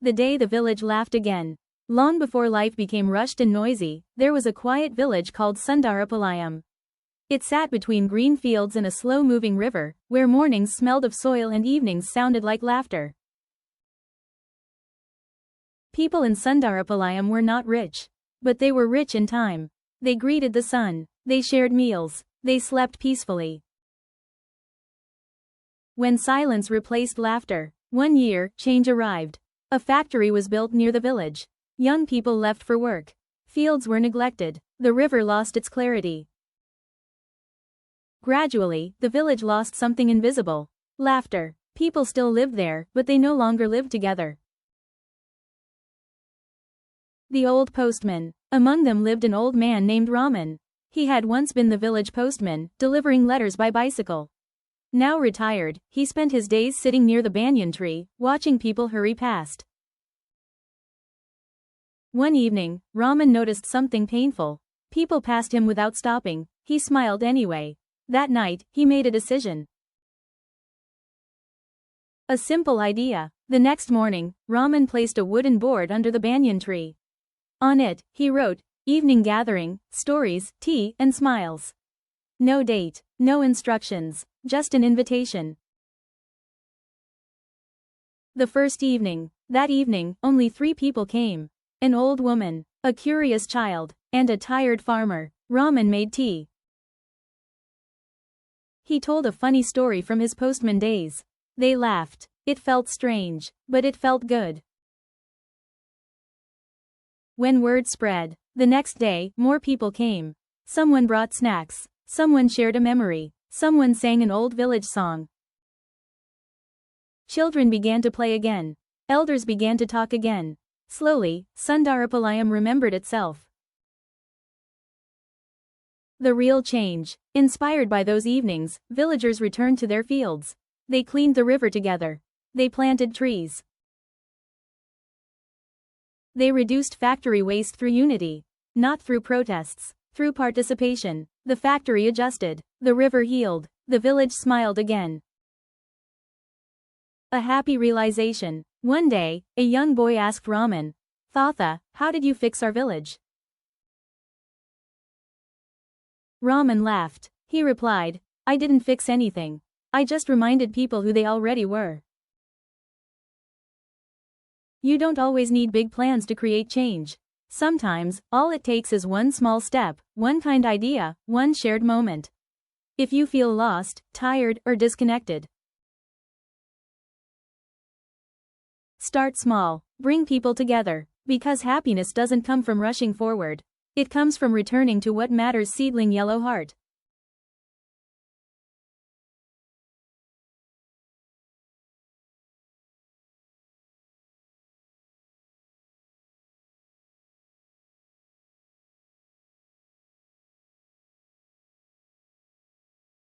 The day the village laughed again. Long before life became rushed and noisy, there was a quiet village called Sundarapalayam. It sat between green fields and a slow-moving river, where mornings smelled of soil and evenings sounded like laughter. People in Sundarapalayam were not rich. But they were rich in time. They greeted the sun. They shared meals. They slept peacefully. When silence replaced laughter, one year, change arrived. A factory was built near the village. Young people left for work. Fields were neglected. The river lost its clarity. Gradually, the village lost something invisible. Laughter. People still lived there, but they no longer lived together. The old postman. Among them lived an old man named Raman. He had once been the village postman, delivering letters by bicycle. Now retired, he spent his days sitting near the banyan tree, watching people hurry past. One evening, Raman noticed something painful. People passed him without stopping. He smiled anyway. That night, he made a decision. A simple idea. The next morning, Raman placed a wooden board under the banyan tree. On it, he wrote, "Evening gathering, stories, tea, and smiles." No date, no instructions, just an invitation. The first evening. That evening, only 3 people came. An old woman, a curious child, and a tired farmer. Raman made tea. He told a funny story from his postman days. They laughed. It felt strange, but it felt good. When word spread, the next day, more people came. Someone brought snacks. Someone shared a memory. Someone sang an old village song. Children began to play again. Elders began to talk again. Slowly, Sundarapalayam remembered itself. The real change. Inspired by those evenings, villagers returned to their fields. They cleaned the river together. They planted trees. They reduced factory waste through unity. Not through protests. Through participation. The factory adjusted. The river healed. The village smiled again. A happy realization. One day, a young boy asked Raman, "Thatha, how did you fix our village?" Raman laughed. He replied, "I didn't fix anything. I just reminded people who they already were." You don't always need big plans to create change. Sometimes, all it takes is one small step, one kind idea, one shared moment. If you feel lost, tired, or disconnected, start small. Bring people together. Because happiness doesn't come from rushing forward. It comes from returning to what matters. Seedling Yellow Heart.